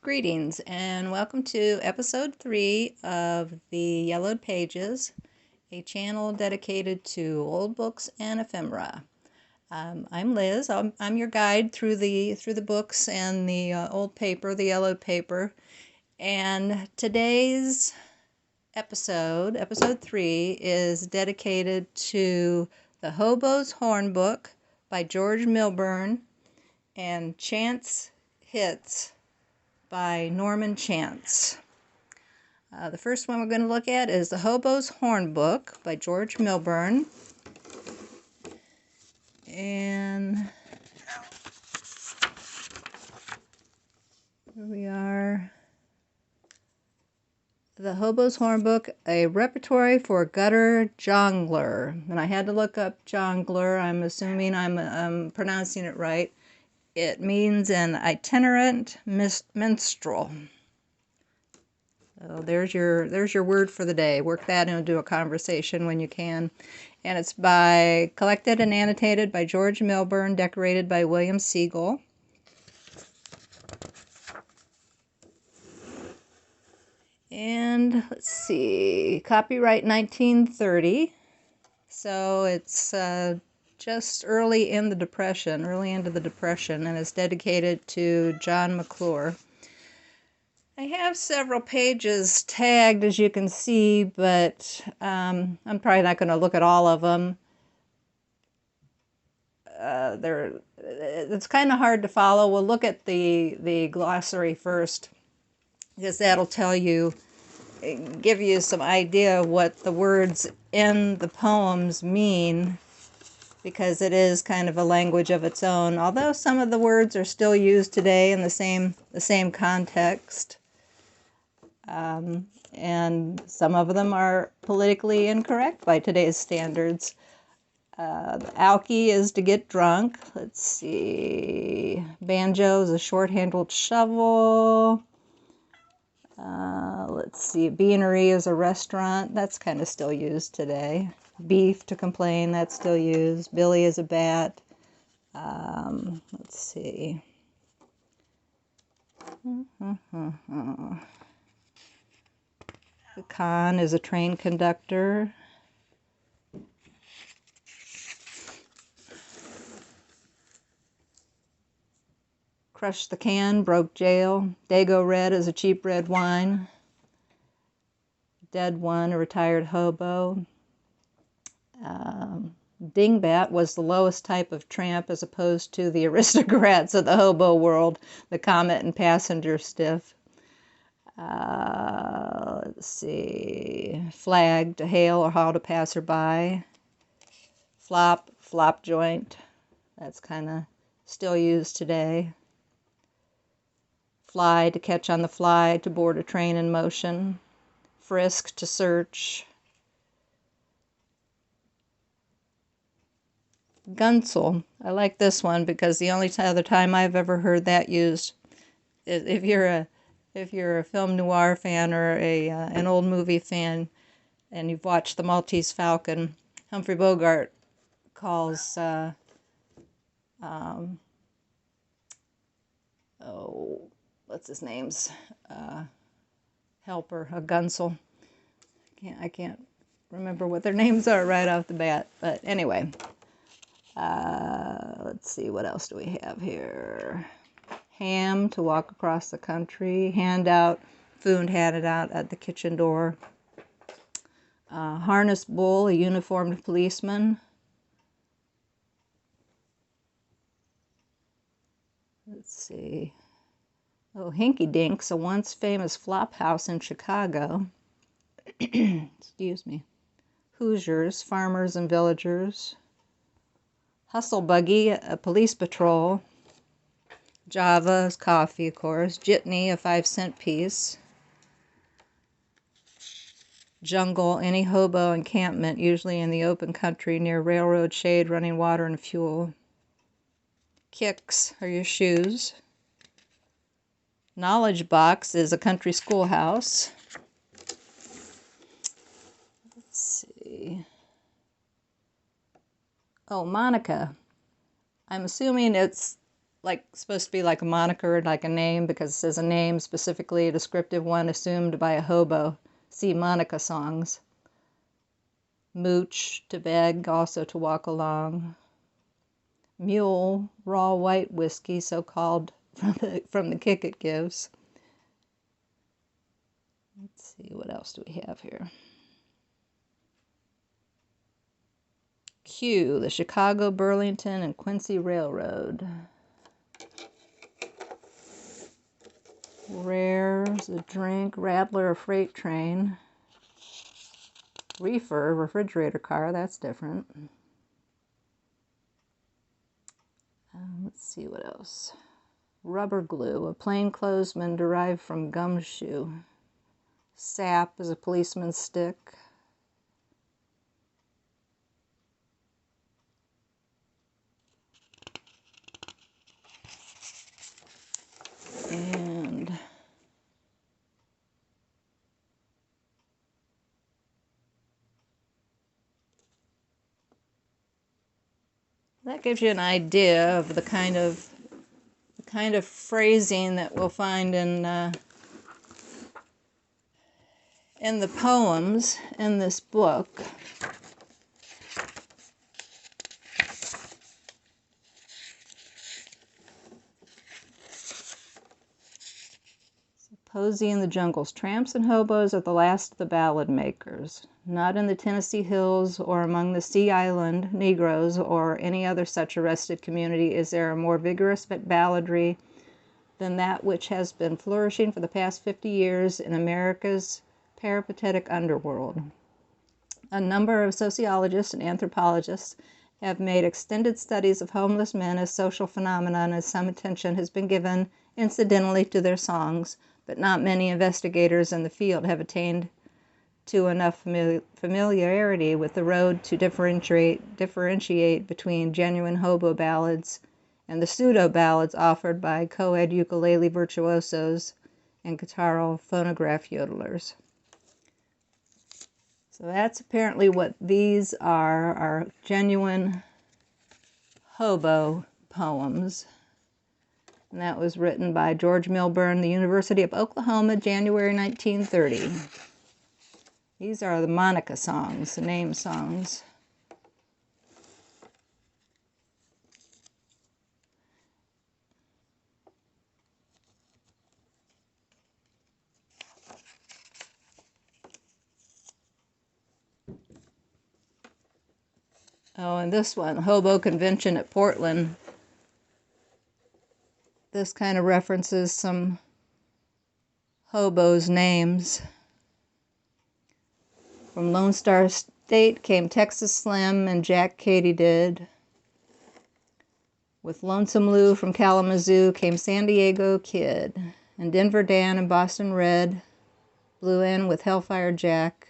Greetings and welcome to episode 3 of the Yellowed Pages, a channel dedicated to old books and ephemera. I'm Liz. I'm your guide through the books and the old paper, the yellowed paper. And today's episode 3, is dedicated to the Hobos Hornbook by George Milburn and Chance Hits by Norman Chance. The first one we're going to look at is the Hobos Hornbook by George Milburn. And here we are. The Hobos Hornbook, a repertory for gutter jongler. And I had to look up jongler. I'm assuming I'm pronouncing it right. It means an itinerant minstrel. So there's your word for the day. Work that into a conversation when you can. And it's collected and annotated by George Milburn, decorated by William Siegel. And let's see, copyright 1930. So it's just early into the Depression, and it's dedicated to John McClure. I have several pages tagged, as you can see, but I'm probably not going to look at all of them. It's kind of hard to follow. We'll look at the glossary first, because that'll give you some idea of what the words in the poems mean, because it is kind of a language of its own, although some of the words are still used today in the same context. And some of them are politically incorrect by today's standards. Alky is to get drunk. Let's see. Banjo is a short-handled shovel. Let's see. Beanery is a restaurant. That's kind of still used today. Beef, to complain, that's still used. Billy is a bat. Let's see. The con is a train conductor. Crush the can, broke jail. Dago red is a cheap red wine. Dead one, a retired hobo. Dingbat was the lowest type of tramp, as opposed to the aristocrats of the hobo world, the comet and passenger stiff. Let's see. Flag, to hail or halt a passerby. Flop joint. That's kind of still used today. Fly, to catch on the fly, to board a train in motion. Frisk, to search. Gunsel. I like this one because the only other time I've ever heard that used is if you're a film noir fan or an old movie fan and you've watched The Maltese Falcon. Humphrey Bogart calls what's his name's helper a gunsel. I can't remember what their names are right off the bat, but anyway. Let's see, what else do we have here? Ham, to walk across the country. Handout, food handed out at the kitchen door. Harness bull, a uniformed policeman. Let's see. Oh, Hinky Dinks, a once famous flop house in Chicago. Excuse me. Hoosiers, farmers and villagers. Hustle buggy, a police patrol. Java is coffee, of course. Jitney, a 5-cent piece. Jungle, any hobo encampment, usually in the open country near railroad shade, running water and fuel. Kicks are your shoes. Knowledge box is a country schoolhouse. Let's see. Oh, Monica. I'm assuming it's like supposed to be like a moniker, like a name, because it says a name, specifically a descriptive one assumed by a hobo. See Monica songs. Mooch, to beg, also to walk along. Mule, raw white whiskey, so called from the kick it gives. Let's see, what else do we have here? Q, the Chicago, Burlington, and Quincy Railroad. Rare is a drink. Rattler, a freight train. Reefer, refrigerator car, that's different. Let's see what else. Rubber glue, a plainclothesman derived from gumshoe. Sap is a policeman's stick. And that gives you an idea of the kind of phrasing that we'll find in the poems in this book. Posy in the jungles. Tramps and hobos are the last of the ballad makers. Not in the Tennessee hills or among the Sea Island Negroes or any other such arrested community is there a more vigorous balladry than that which has been flourishing for the past 50 years in America's peripatetic underworld. A number of sociologists and anthropologists have made extended studies of homeless men as social phenomena, and some attention has been given incidentally to their songs, but not many investigators in the field have attained to enough familiarity with the road to differentiate between genuine hobo ballads and the pseudo-ballads offered by co-ed ukulele virtuosos and guitar phonograph yodelers. So that's apparently what these are genuine hobo poems. And that was written by George Milburn, the University of Oklahoma, January 1930. These are the Monica songs, the name songs. Oh, and this one, Hobo Convention at Portland. This kind of references some hobos' names. From Lone Star State came Texas Slim and Jack Katydid. With Lonesome Lou from Kalamazoo came San Diego Kid. And Denver Dan and Boston Red blew in with Hellfire Jack.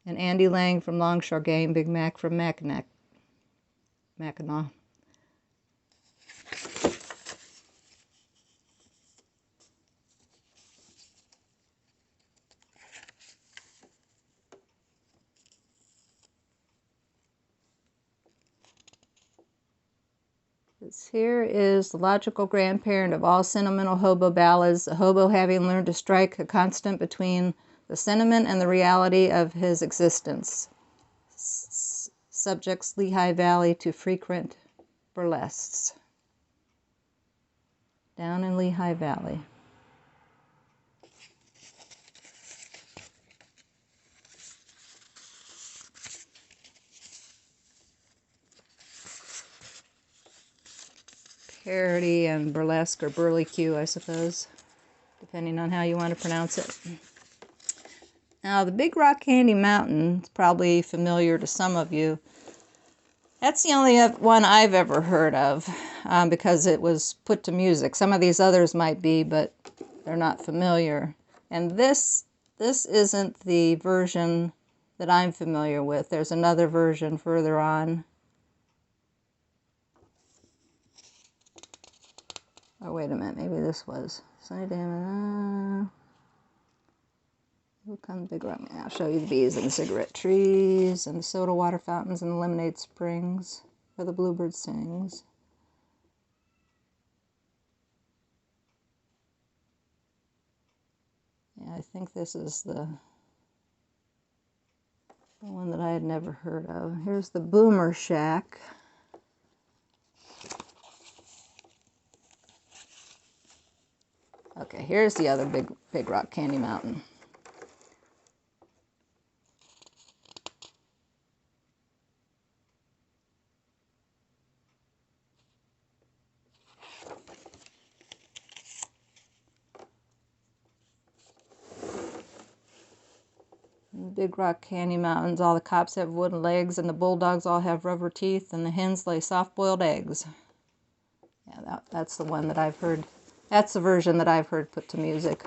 And Andy Lang from Longshore Gang, Big Mac from Mackinac. Mackinac. This here is the logical grandparent of all sentimental hobo ballads, a hobo having learned to strike a constant between the sentiment and the reality of his existence. Subjects Lehigh Valley to frequent burlesques. Down in Lehigh Valley. Parody and burlesque, or burlesque, I suppose, depending on how you want to pronounce it. Now, the Big Rock Candy Mountain is probably familiar to some of you. That's the only one I've ever heard of because it was put to music. Some of these others might be, but they're not familiar. And this isn't the version that I'm familiar with. There's another version further on. Oh, wait a minute. Maybe this was. Sunny Day. Who comes Big Rock? I'll show you the bees and the cigarette trees and the soda water fountains and the lemonade springs where the bluebird sings. I think this is the one that I had never heard of. Here's the Boomer Shack. Okay, here's the other Big Rock Candy Mountain. Big Rock Candy Mountains, all the cops have wooden legs, and the bulldogs all have rubber teeth, and the hens lay soft-boiled eggs. Yeah, that's the one that I've heard. That's the version that I've heard put to music.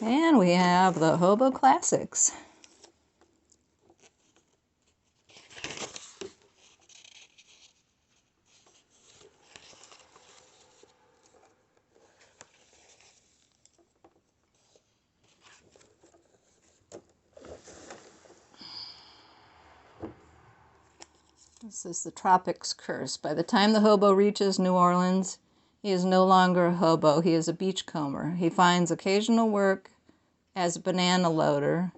And we have the Hobo Classics. This is the Tropics Curse. By the time the hobo reaches New Orleans, he is no longer a hobo. He is a beachcomber. He finds occasional work as a banana loader.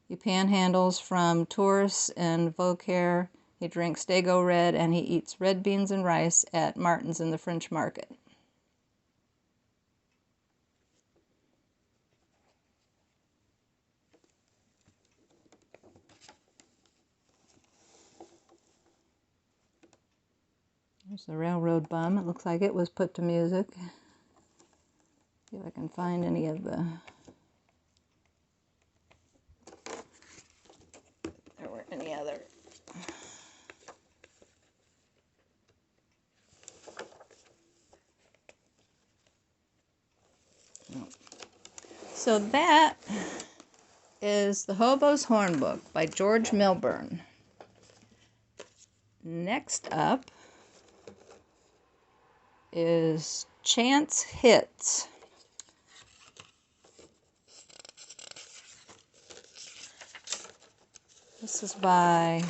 He panhandles from tourists in Beaucaire. He drinks Dago Red, and he eats red beans and rice at Martin's in the French Market. There's the Railroad Bum. It looks like it was put to music. See if I can find any of the... There weren't any other... No. So that is the Hobos Hornbook by George Milburn. Next up is Chance Hits. This is by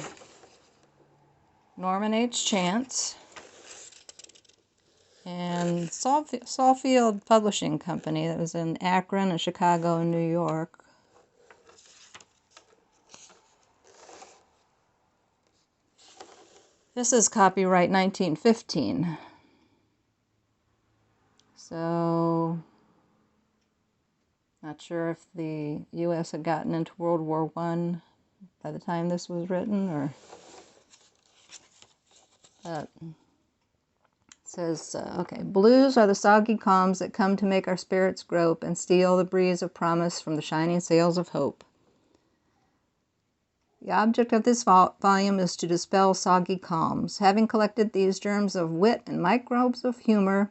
Norman H. Chance and Sawfield Publishing Company. That was in Akron and Chicago and New York. This is copyright 1915. So, not sure if the U.S. had gotten into World War I by the time this was written, or... It says, okay, blues are the soggy calms that come to make our spirits grope and steal the breeze of promise from the shining sails of hope. The object of this volume is to dispel soggy calms. Having collected these germs of wit and microbes of humor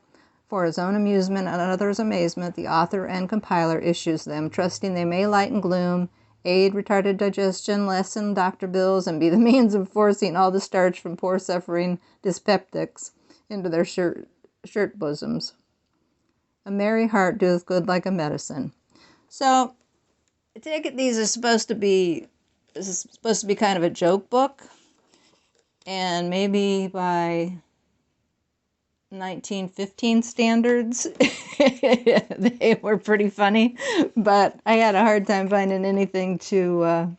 for his own amusement and others' amazement, the author and compiler issues them, trusting they may lighten gloom, aid retarded digestion, lessen doctor bills, and be the means of forcing all the starch from poor suffering dyspeptics into their shirt bosoms. A merry heart doeth good like a medicine. So, I take it this is supposed to be kind of a joke book, and maybe by 1915 standards, they were pretty funny, but I had a hard time finding anything to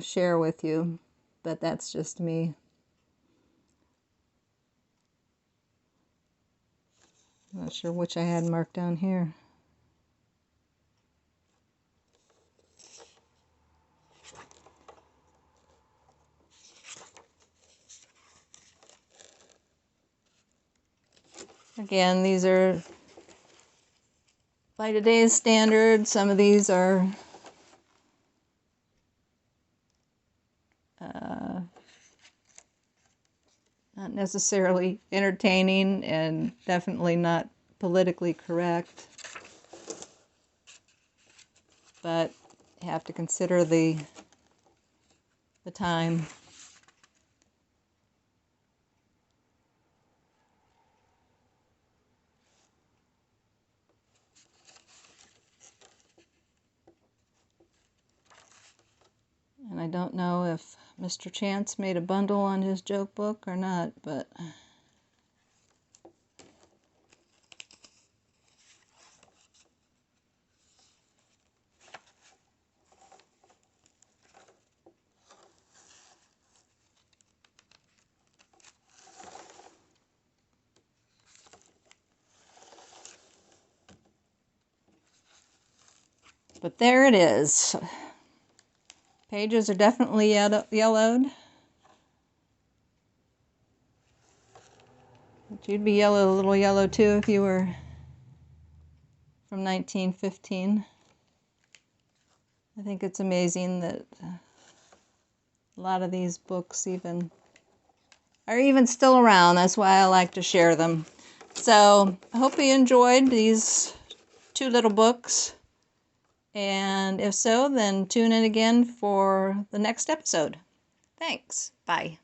share with you, but that's just me. I'm not sure which I had marked down here. Again, these are by today's standards. Some of these are not necessarily entertaining and definitely not politically correct. But you have to consider the time. And I don't know if Mr. Chance made a bundle on his joke book or not, but there it is. Pages are definitely yellowed. But you'd be a little yellow too if you were from 1915. I think it's amazing that a lot of these books are even still around. That's why I like to share them. So I hope you enjoyed these 2 little books. And if so, then tune in again for the next episode. Thanks. Bye.